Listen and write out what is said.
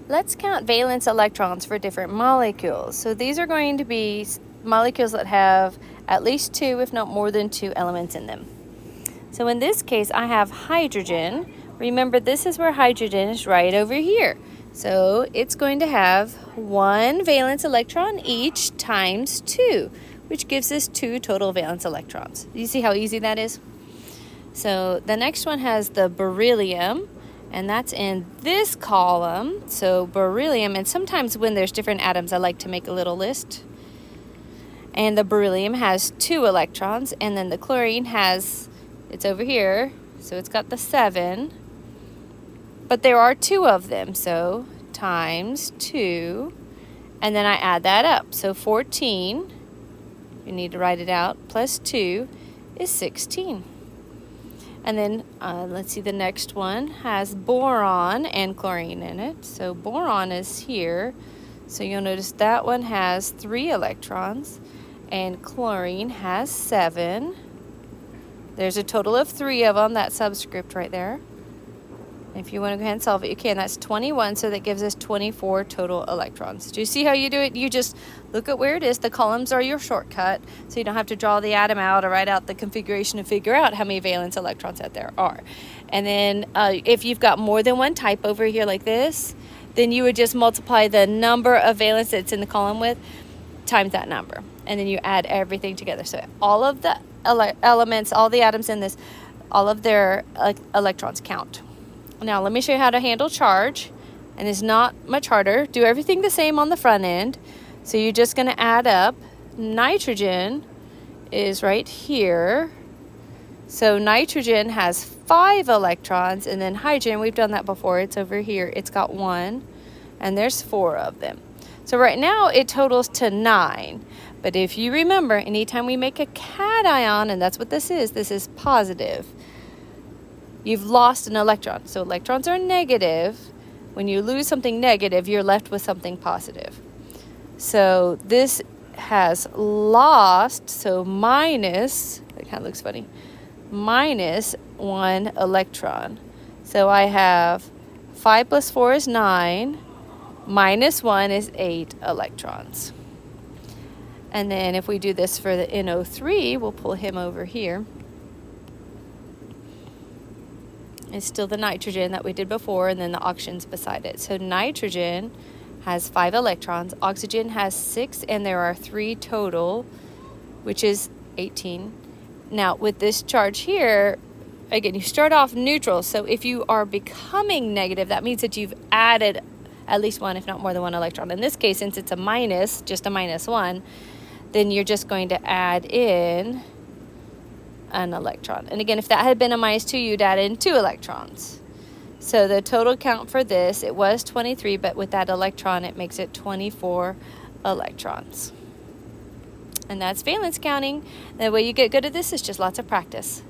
Let's count valence electrons for different molecules. So these are going to be molecules that have at least 2, if not more than 2 elements in them. So in this case, I have hydrogen. Remember, this is where hydrogen is right over here. So it's going to have 1 valence electron each times 2, which gives us 2 total valence electrons. You see how easy that is? So the next one has the beryllium, and that's in this column. So beryllium, and sometimes when there's different atoms, I like to make a little list. And the beryllium has 2 electrons, and then the chlorine has, it's over here, so it's got the 7. But there are 2 of them, so times 2, and then I add that up. So 14, you need to write it out, plus 2 is 16. And then let's see, the next one has boron and chlorine in it. So boron is here. So you'll notice that one has 3 electrons, and chlorine has 7. There's a total of 3 of them, that subscript right there. If you want to go ahead and solve it, you can. That's 21, so that gives us 24 total electrons. Do you see how you do it? You just look at where it is. The columns are your shortcut, so you don't have to draw the atom out or write out the configuration and figure out how many valence electrons that there are. And then if you've got more than one type over here like this, then you would just multiply the number of valence that's in the column with times that number. And then you add everything together. So all of the elements, all the atoms in this, all of their electrons count. Now let me show you how to handle charge, and it's not much harder. Do everything the same on the front end. So you're just going to add up. Nitrogen is right here. So nitrogen has 5 electrons, and then hydrogen, we've done that before, it's over here. It's got 1, and there's 4 of them. So right now it totals to 9. But if you remember, anytime we make a cation, and that's what this is positive, you've lost an electron. So electrons are negative. When you lose something negative, you're left with something positive. So this has lost, so minus, that kind of looks funny, minus 1 electron. So I have 5 plus 4 is 9, minus 1 is 8 electrons. And then if we do this for the NO3, we'll pull him over here. It's still the nitrogen that we did before, and then the oxygen's beside it. So nitrogen has 5 electrons, oxygen has 6, and there are 3 total, which is 18. Now with this charge here, again, you start off neutral. So if you are becoming negative, that means that you've added at least 1, if not more than 1 electron. In this case, since it's a minus, just a minus 1, then you're just going to add in an electron. And again, if that had been a minus 2, you'd add in 2 electrons. So the total count for this, it was 23, but with that electron, it makes it 24 electrons. And that's valence counting. The way you get good at this is just lots of practice.